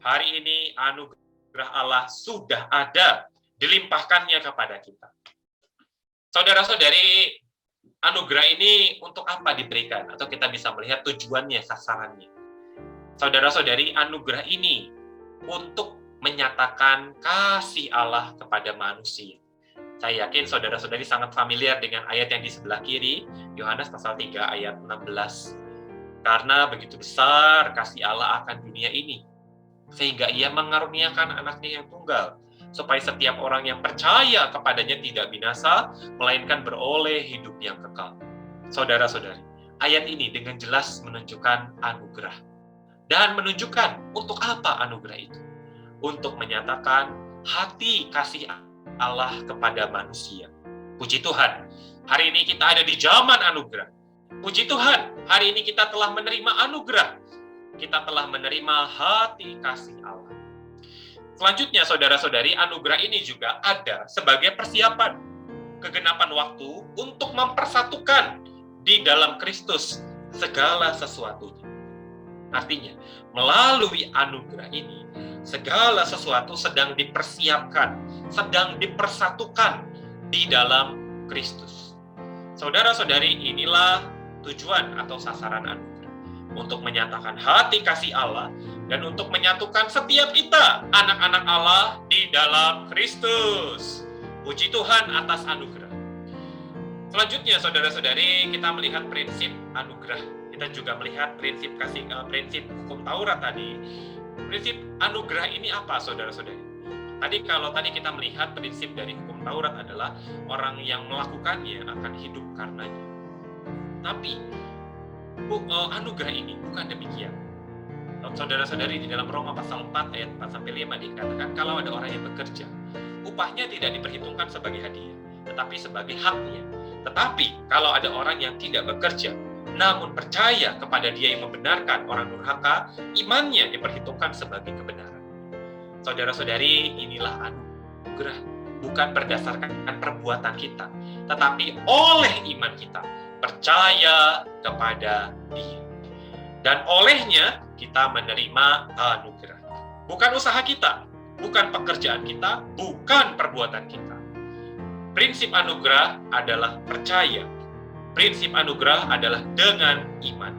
Speaker 1: Hari ini anugerah Allah sudah ada, dilimpahkannya kepada kita. Saudara-saudari, anugerah ini untuk apa diberikan? Atau kita bisa melihat tujuannya, sasarannya. Saudara-saudari, anugerah ini untuk menyatakan kasih Allah kepada manusia. Saya yakin saudara-saudari sangat familiar dengan ayat yang di sebelah kiri, Yohanes pasal 3 ayat 16. Karena begitu besar kasih Allah akan dunia ini, sehingga Ia mengaruniakan anaknya yang tunggal, supaya setiap orang yang percaya kepadanya tidak binasa, melainkan beroleh hidup yang kekal. Saudara-saudari, ayat ini dengan jelas menunjukkan anugerah. Dan menunjukkan untuk apa anugerah itu? Untuk menyatakan hati kasih Allah kepada manusia. Puji Tuhan, hari ini kita ada di zaman anugerah. Puji Tuhan, hari ini kita telah menerima anugerah. Kita telah menerima hati kasih Allah. Selanjutnya, saudara-saudari, anugerah ini juga ada sebagai persiapan kegenapan waktu untuk mempersatukan di dalam Kristus segala sesuatunya. Artinya, melalui anugerah ini, segala sesuatu sedang dipersiapkan, sedang dipersatukan di dalam Kristus. Saudara-saudari, inilah tujuan atau sasaran anugerah. Untuk menyatakan hati kasih Allah dan untuk menyatukan setiap kita, anak-anak Allah, di dalam Kristus. Puji Tuhan atas anugerah. Selanjutnya, saudara-saudari, kita melihat prinsip anugerah. Kita juga melihat prinsip hukum Taurat tadi. Prinsip anugerah ini apa, saudara-saudari? Kalau tadi kita melihat prinsip dari hukum Taurat adalah orang yang melakukannya akan hidup karenanya. Tapi anugerah ini bukan demikian. Saudara-saudari, di dalam Roma pasal 4 ayat 4-5 dikatakan kalau ada orang yang bekerja, upahnya tidak diperhitungkan sebagai hadiah, tetapi sebagai haknya. Tetapi kalau ada orang yang tidak bekerja, namun percaya kepada Dia yang membenarkan orang durhaka, imannya diperhitungkan sebagai kebenaran. Saudara-saudari, inilah anugerah. anugerah, bukan berdasarkan perbuatan kita, tetapi oleh iman kita percaya kepada Dia. Dan olehnya kita menerima anugerah. Bukan usaha kita, bukan pekerjaan kita, bukan perbuatan kita. Prinsip anugerah adalah percaya. Prinsip anugerah adalah dengan iman.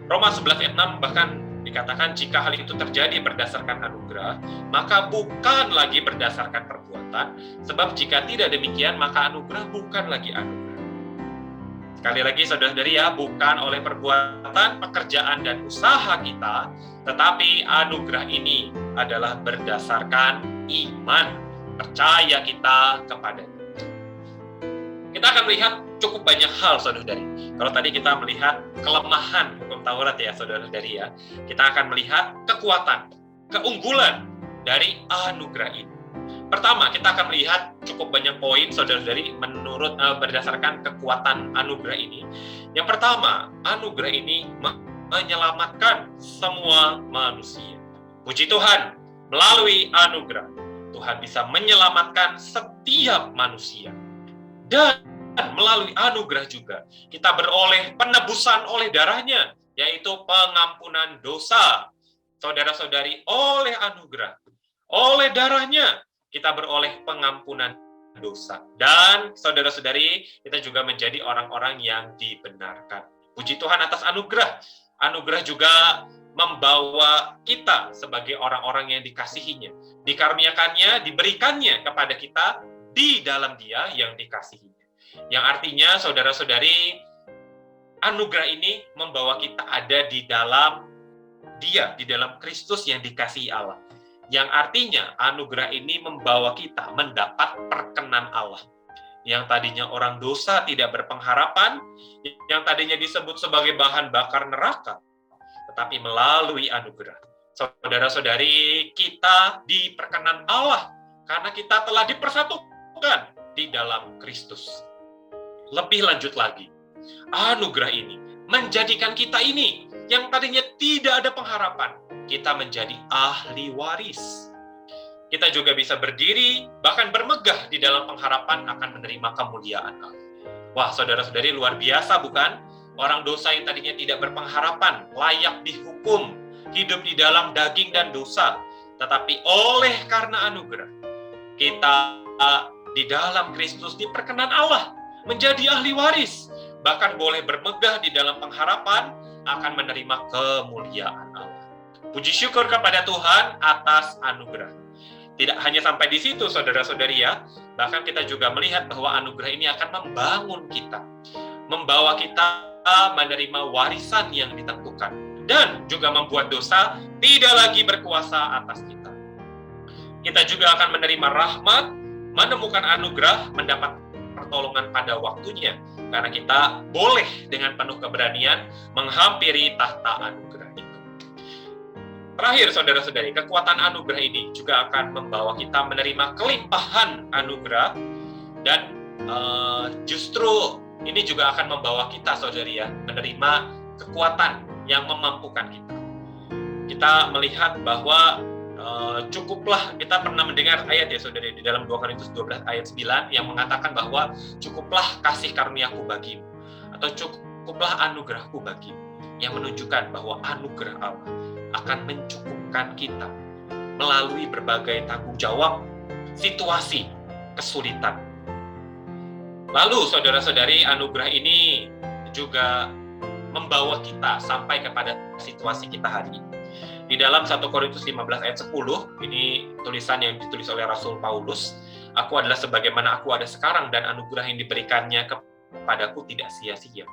Speaker 1: Roma 11 ayat 6 bahkan dikatakan jika hal itu terjadi berdasarkan anugerah, maka bukan lagi berdasarkan perbuatan, sebab jika tidak demikian, maka anugerah bukan lagi anugerah. Sekali lagi saudara-saudari ya, bukan oleh perbuatan, pekerjaan, dan usaha kita, tetapi anugerah ini adalah berdasarkan iman, percaya kita kepadanya. Kita akan melihat cukup banyak hal, saudara-saudari. Kalau tadi kita melihat kelemahan hukum Taurat ya, saudara-saudari ya, kita akan melihat kekuatan, keunggulan dari anugerah ini. Pertama, kita akan melihat cukup banyak poin, saudara-saudari, menurut berdasarkan kekuatan anugerah ini. Yang pertama, anugerah ini menyelamatkan semua manusia. Puji Tuhan, melalui anugerah, Tuhan bisa menyelamatkan setiap manusia. Dan melalui anugerah juga, kita beroleh penebusan oleh darahnya, yaitu pengampunan dosa. Saudara-saudari, oleh anugerah, oleh darahnya, kita beroleh pengampunan dosa. Dan saudara-saudari, kita juga menjadi orang-orang yang dibenarkan. Puji Tuhan atas anugerah. Anugerah juga membawa kita sebagai orang-orang yang dikasihinya. Dikaruniakannya, diberikannya kepada kita di dalam Dia yang dikasihinya. Yang artinya, saudara-saudari, anugerah ini membawa kita ada di dalam Dia, di dalam Kristus yang dikasihi Allah. Yang artinya anugerah ini membawa kita mendapat perkenan Allah. Yang tadinya orang dosa tidak berpengharapan, yang tadinya disebut sebagai bahan bakar neraka, tetapi melalui anugerah, saudara-saudari, kita diperkenan Allah karena kita telah dipersatukan di dalam Kristus. Lebih lanjut lagi, anugerah ini menjadikan kita ini yang tadinya tidak ada pengharapan, kita menjadi ahli waris. Kita juga bisa berdiri, bahkan bermegah di dalam pengharapan akan menerima kemuliaan Allah. Wah, saudara-saudari, luar biasa bukan? Orang dosa yang tadinya tidak berpengharapan, layak dihukum, hidup di dalam daging dan dosa. Tetapi oleh karena anugerah, kita di dalam Kristus diperkenan Allah, menjadi ahli waris. Bahkan boleh bermegah di dalam pengharapan akan menerima kemuliaan Allah. Puji syukur kepada Tuhan atas anugerah. Tidak hanya sampai di situ, saudara-saudari ya, bahkan kita juga melihat bahwa anugerah ini akan membangun kita, membawa kita menerima warisan yang ditentukan, dan juga membuat dosa tidak lagi berkuasa atas kita. Kita juga akan menerima rahmat, menemukan anugerah, mendapat pertolongan pada waktunya, karena kita boleh dengan penuh keberanian menghampiri tahta anugerah itu. Terakhir, saudara-saudari, kekuatan anugerah ini juga akan membawa kita menerima kelimpahan anugerah, dan justru ini juga akan membawa kita, saudari ya, menerima kekuatan yang memampukan kita. Kita melihat bahwa cukuplah, kita pernah mendengar ayat ya saudari, di dalam 2 Korintus 12 ayat 9 yang mengatakan bahwa cukuplah kasih karuniaku bagimu, atau cukuplah anugerahku bagimu, yang menunjukkan bahwa anugerah Allah akan mencukupkan kita melalui berbagai tanggung jawab, situasi, kesulitan. Lalu saudara-saudari, anugerah ini juga membawa kita sampai kepada situasi kita hari ini. Di dalam 1 Korintus 15 ayat 10, ini tulisan yang ditulis oleh Rasul Paulus, aku adalah sebagaimana aku ada sekarang, dan anugerah yang diberikannya kepadaku tidak sia-sia.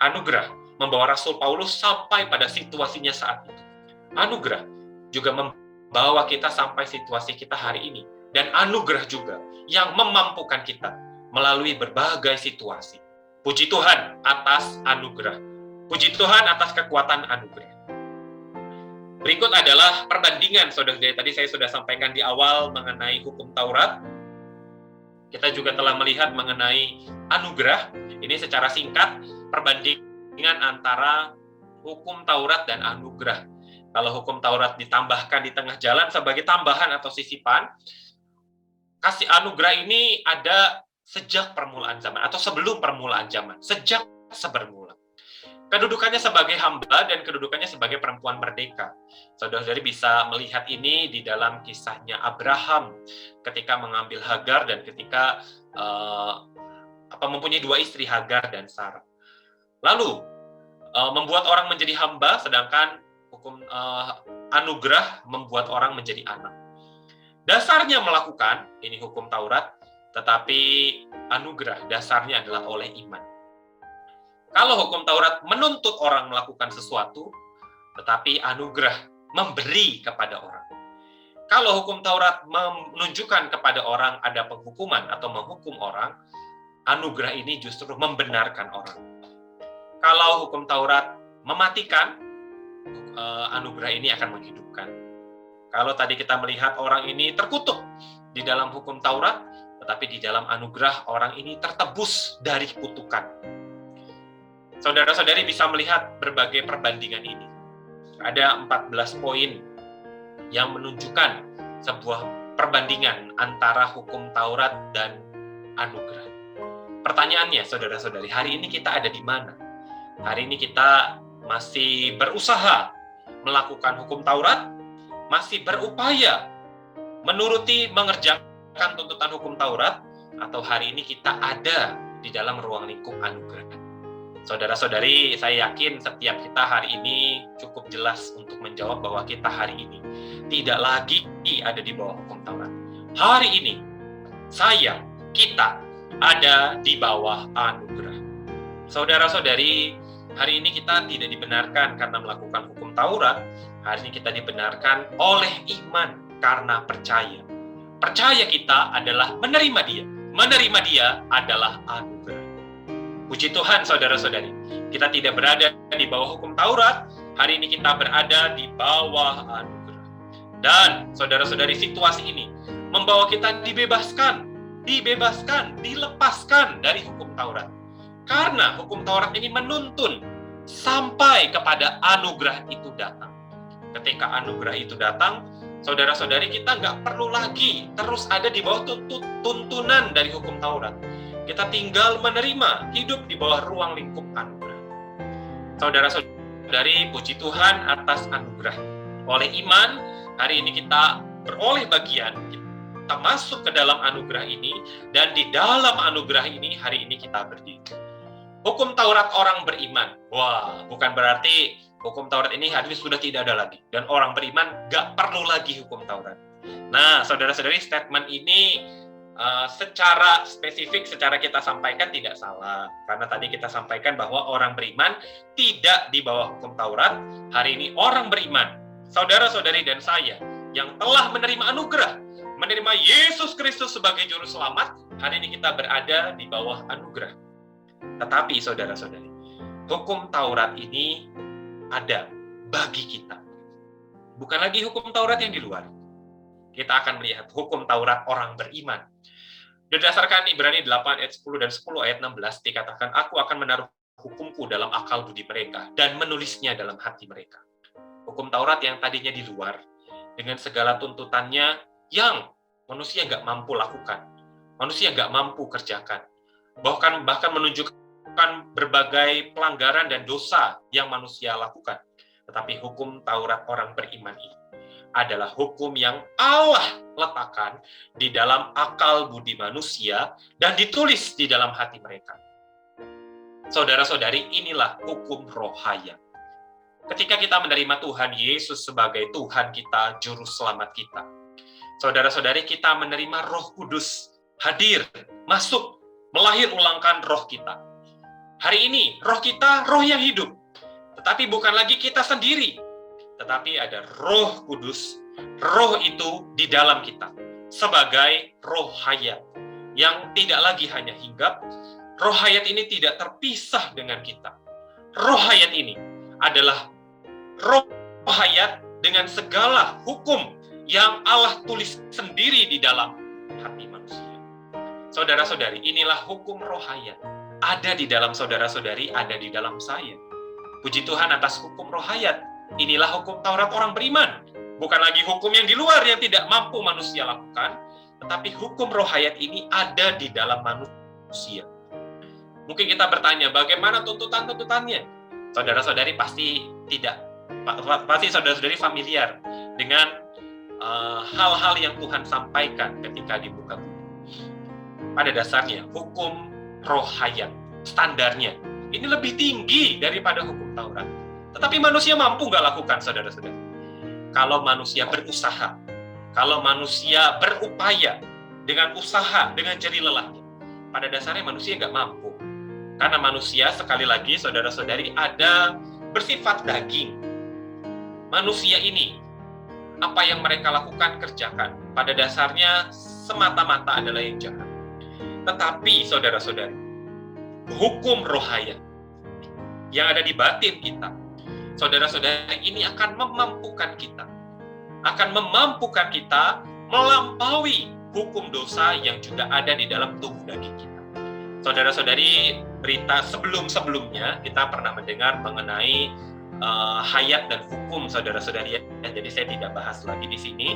Speaker 1: Anugerah membawa Rasul Paulus sampai pada situasinya saat itu. Anugerah juga membawa kita sampai situasi kita hari ini. Dan anugerah juga yang memampukan kita melalui berbagai situasi. Puji Tuhan atas anugerah. Puji Tuhan atas kekuatan anugerah. Berikut adalah perbandingan, saudara. Tadi saya sudah sampaikan di awal mengenai hukum Taurat. Kita juga telah melihat mengenai anugerah. Ini secara singkat, perbandingan antara hukum Taurat dan anugerah. Kalau hukum Taurat ditambahkan di tengah jalan sebagai tambahan atau sisipan, Kasih anugerah ini ada sejak permulaan zaman atau sebelum permulaan zaman, sejak sebermula. Kedudukannya sebagai hamba dan kedudukannya sebagai perempuan merdeka. Saudara-saudari bisa melihat ini di dalam kisahnya Abraham ketika mengambil Hagar dan ketika mempunyai dua istri, Hagar dan Sarah. Lalu membuat orang menjadi hamba, sedangkan hukum anugerah membuat orang menjadi anak. Dasarnya melakukan, ini hukum Taurat, tetapi anugerah dasarnya adalah oleh iman. Kalau hukum Taurat menuntut orang melakukan sesuatu, tetapi anugerah memberi kepada orang. Kalau hukum Taurat menunjukkan kepada orang ada penghukuman atau menghukum orang, anugerah ini justru membenarkan orang. Kalau hukum Taurat mematikan, anugerah ini akan menghidupkan. Kalau tadi kita melihat orang ini terkutuk di dalam hukum Taurat, tetapi di dalam anugerah orang ini tertebus dari kutukan. Saudara-saudari bisa melihat berbagai perbandingan ini. Ada 14 poin yang menunjukkan sebuah perbandingan antara hukum Taurat dan anugerah. Pertanyaannya, saudara-saudari, hari ini kita ada di mana? Hari ini kita masih berusaha melakukan hukum Taurat, masih berupaya menuruti, mengerjakan tuntutan hukum Taurat, atau hari ini kita ada di dalam ruang lingkup anugerah. Saudara-saudari, saya yakin setiap kita hari ini cukup jelas untuk menjawab bahwa kita hari ini tidak lagi ada di bawah hukum Taurat. Hari ini, kita ada di bawah anugerah. Saudara-saudari, hari ini kita tidak dibenarkan karena melakukan hukum Taurat. Hari ini kita dibenarkan oleh iman karena percaya. Percaya kita adalah menerima Dia. Menerima Dia adalah anugerah. Puji Tuhan, saudara-saudari. Kita tidak berada di bawah hukum Taurat. Hari ini kita berada di bawah anugerah. Dan, saudara-saudari, situasi ini membawa kita dilepaskan dari hukum Taurat. Karena hukum Taurat ini menuntun sampai kepada anugerah itu datang. Ketika anugerah itu datang, saudara-saudari, kita nggak perlu lagi terus ada di bawah tuntunan dari hukum Taurat. Kita tinggal menerima, hidup di bawah ruang lingkup anugerah. Saudara-saudari, puji Tuhan atas anugerah. Oleh iman, hari ini kita beroleh bagian, kita masuk ke dalam anugerah ini, dan di dalam anugerah ini, hari ini kita berdiri. Hukum Taurat orang beriman. Wah, bukan berarti hukum Taurat ini hari ini sudah tidak ada lagi. Dan orang beriman gak perlu lagi hukum Taurat. Nah, saudara-saudari, statement ini secara spesifik, secara kita sampaikan tidak salah. Karena tadi kita sampaikan bahwa orang beriman tidak di bawah hukum Taurat. Hari ini orang beriman, saudara-saudari dan saya, yang telah menerima anugerah, menerima Yesus Kristus sebagai Juru Selamat, hari ini kita berada di bawah anugerah. Tetapi saudara-saudari, hukum Taurat ini ada bagi kita. Bukan lagi hukum Taurat yang di luar. Kita akan melihat hukum Taurat orang beriman. Berdasarkan Ibrani 8 ayat 10 dan 10 ayat 16 dikatakan, aku akan menaruh hukumku dalam akal budi mereka dan menulisnya dalam hati mereka. Hukum Taurat yang tadinya di luar, dengan segala tuntutannya yang manusia nggak mampu lakukan, manusia nggak mampu kerjakan, bahkan menunjukkan berbagai pelanggaran dan dosa yang manusia lakukan. Tetapi hukum Taurat orang beriman ini adalah hukum yang Allah letakkan di dalam akal budi manusia dan ditulis di dalam hati mereka. Saudara-saudari, inilah hukum rohaya. Ketika kita menerima Tuhan Yesus sebagai Tuhan kita, Juru Selamat kita, saudara-saudari, kita menerima Roh Kudus hadir, masuk, melahir ulangkan roh kita. Hari ini, roh kita, roh yang hidup. Tetapi bukan lagi kita sendiri, tetapi ada Roh Kudus. Roh itu di dalam kita sebagai roh hayat yang tidak lagi hanya hinggap. Roh hayat ini tidak terpisah dengan kita. Roh hayat ini adalah roh hayat dengan segala hukum yang Allah tulis sendiri di dalam hati manusia. Saudara-saudari, inilah hukum roh hayat. Ada di dalam saudara-saudari, ada di dalam saya. Puji Tuhan atas hukum roh hayat. Inilah hukum Taurat orang beriman. Bukan lagi hukum yang di luar yang tidak mampu manusia lakukan, Tetapi hukum rohayat ini ada di dalam manusia. Mungkin kita bertanya, bagaimana tuntutan-tuntutannya? Saudara-saudari pasti saudara-saudari familiar dengan hal-hal yang Tuhan sampaikan ketika di muka bumi. Pada dasarnya, hukum rohayat, standarnya, ini lebih tinggi daripada hukum Taurat. Tetapi manusia mampu nggak lakukan, saudara-saudari? Kalau manusia berusaha, kalau manusia berupaya dengan usaha, dengan jerih lelahnya, pada dasarnya manusia nggak mampu. Karena manusia, sekali lagi, saudara-saudari, ada bersifat daging. Manusia ini, apa yang mereka lakukan, kerjakan. Pada dasarnya, semata-mata adalah yang jahat. Tetapi, saudara-saudari, hukum rohayat yang ada di batin kita, saudara-saudari, ini akan memampukan kita. Akan memampukan kita melampaui hukum dosa yang juga ada di dalam tubuh daging kita. Saudara-saudari, berita sebelum-sebelumnya kita pernah mendengar mengenai hayat dan hukum, saudara-saudari. Jadi saya tidak bahas lagi di sini.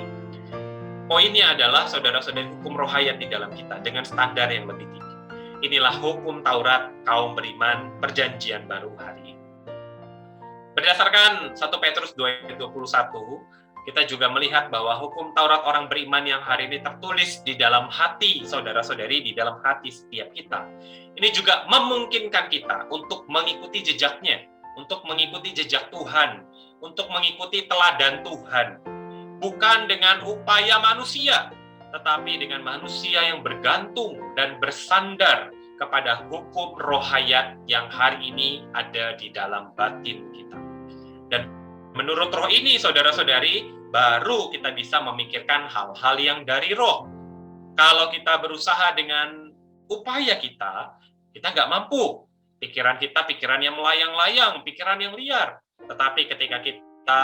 Speaker 1: Poinnya adalah, saudara-saudari, hukum rohayat di dalam kita dengan standar yang lebih tinggi. Inilah hukum Taurat kaum beriman perjanjian baru hari ini. Berdasarkan 1 Petrus 2:21, kita juga melihat bahwa hukum Taurat orang beriman yang hari ini tertulis di dalam hati saudara-saudari, di dalam hati setiap kita. Ini juga memungkinkan kita untuk mengikuti jejaknya, untuk mengikuti jejak Tuhan, untuk mengikuti teladan Tuhan. Bukan dengan upaya manusia, tetapi dengan manusia yang bergantung dan bersandar kepada hukum rohayat yang hari ini ada di dalam batin kita. Dan menurut roh ini, saudara-saudari, baru kita bisa memikirkan hal-hal yang dari roh. Kalau kita berusaha dengan upaya kita nggak mampu. Pikiran kita, pikiran yang melayang-layang, pikiran yang liar. Tetapi ketika kita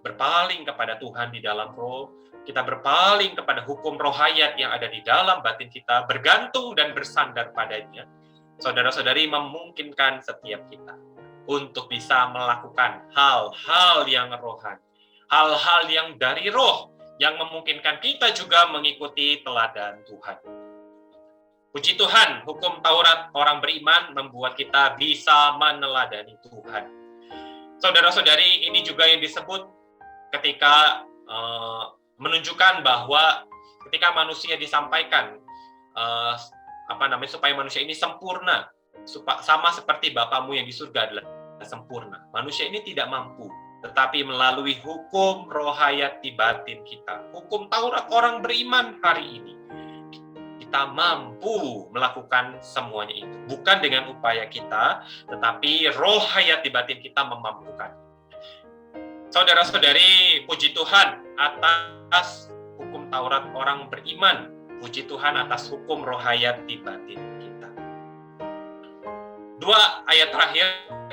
Speaker 1: berpaling kepada Tuhan di dalam roh, kita berpaling kepada hukum rohayat yang ada di dalam batin kita, bergantung dan bersandar padanya, saudara-saudari, memungkinkan setiap kita untuk bisa melakukan hal-hal yang rohani, hal-hal yang dari roh, yang memungkinkan kita juga mengikuti teladan Tuhan. Puji Tuhan, hukum Taurat orang beriman membuat kita bisa meneladani Tuhan. Saudara-saudari, ini juga yang disebut ketika menunjukkan bahwa ketika manusia disampaikan supaya manusia ini sempurna, sama seperti Bapamu yang di surga adalah sempurna. Manusia ini tidak mampu, tetapi melalui hukum rohayat di batin kita, hukum Taurat orang beriman hari ini, kita mampu melakukan semuanya itu. Bukan dengan upaya kita, tetapi rohayat di batin kita memampukan. Saudara-saudari, puji Tuhan atas hukum Taurat orang beriman. Puji Tuhan atas hukum rohayat di batin kita. 2 ayat terakhir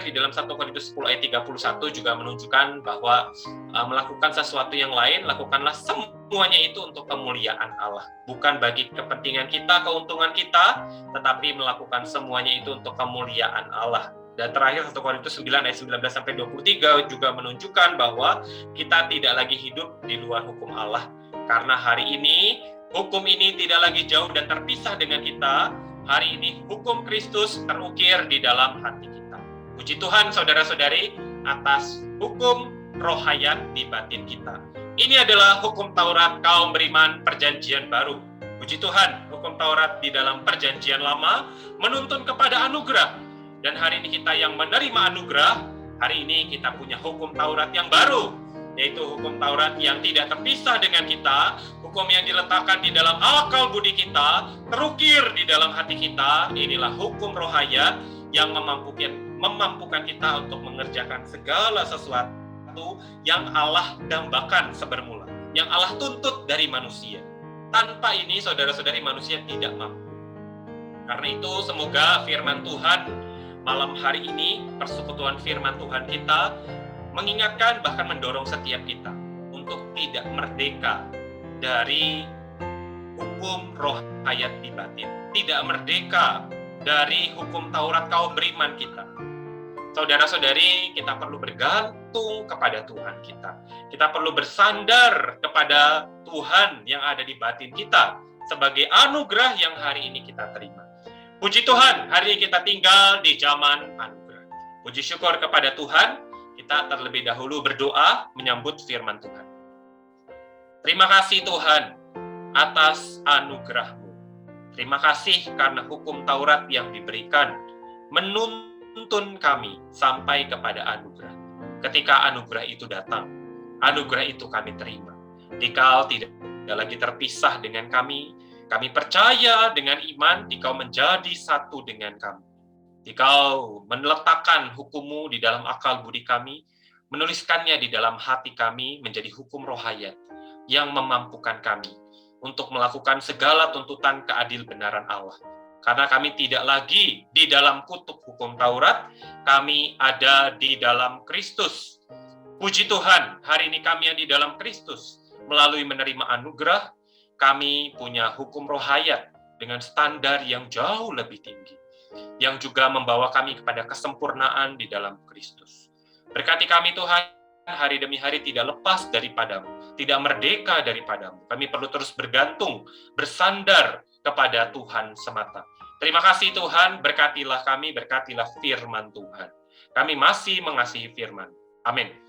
Speaker 1: di dalam 1 Korintus 10 ayat 31 juga menunjukkan bahwa melakukan sesuatu yang lain, lakukanlah semuanya itu untuk kemuliaan Allah. Bukan bagi kepentingan kita, keuntungan kita, tetapi melakukan semuanya itu untuk kemuliaan Allah. Dan terakhir 1 Korintus 9 ayat 19-23 juga menunjukkan bahwa kita tidak lagi hidup di luar hukum Allah. Karena hari ini, hukum ini tidak lagi jauh dan terpisah dengan kita. Hari ini hukum Kristus terukir di dalam hati kita. Puji Tuhan, saudara-saudari, atas hukum rohayat di batin kita. Ini adalah hukum Taurat kaum beriman perjanjian baru. Puji Tuhan, hukum Taurat di dalam perjanjian lama menuntun kepada anugerah. Dan hari ini kita yang menerima anugerah, hari ini kita punya hukum Taurat yang baru, yaitu hukum Taurat yang tidak terpisah dengan kita, hukum yang diletakkan di dalam akal budi kita, terukir di dalam hati kita. Inilah hukum rohayat yang memampukan kita untuk mengerjakan segala sesuatu yang Allah dambakan sebermula, yang Allah tuntut dari manusia. Tanpa ini, saudara-saudari, manusia tidak mampu. Karena itu, semoga firman Tuhan malam hari ini, persekutuan firman Tuhan kita, mengingatkan bahkan mendorong setiap kita untuk tidak merdeka dari hukum rohayat di batin, tidak merdeka dari hukum Taurat kaum beriman kita. Saudara-saudari, kita perlu bergantung kepada Tuhan kita. Kita perlu bersandar kepada Tuhan yang ada di batin kita. sebagai anugerah yang hari ini kita terima. Puji Tuhan, hari ini kita tinggal di zaman anugerah. Puji syukur kepada Tuhan, kita terlebih dahulu berdoa menyambut firman Tuhan. Terima kasih Tuhan atas anugerah-Mu. Terima kasih karena hukum Taurat yang diberikan menuntun kami sampai kepada anugerah. Ketika anugerah itu datang, anugerah itu kami terima. Dikau tidak lagi terpisah dengan kami percaya dengan iman, Dikau menjadi satu dengan kami. Dikau meletakkan hukum-Mu di dalam akal budi kami, menuliskannya di dalam hati kami menjadi hukum rohayat yang memampukan kami untuk melakukan segala tuntutan keadil benaran Allah. Karena kami tidak lagi di dalam kutub hukum Taurat, kami ada di dalam Kristus. Puji Tuhan, hari ini kami yang di dalam Kristus, melalui menerima anugerah, kami punya hukum rohayat dengan standar yang jauh lebih tinggi, yang juga membawa kami kepada kesempurnaan di dalam Kristus. Berkati kami Tuhan, hari demi hari tidak lepas daripada-Mu, tidak merdeka daripada-Mu. Kami perlu terus bergantung, bersandar kepada Tuhan semata. Terima kasih Tuhan, berkatilah kami, berkatilah firman Tuhan. Kami masih mengasihi firman. Amin.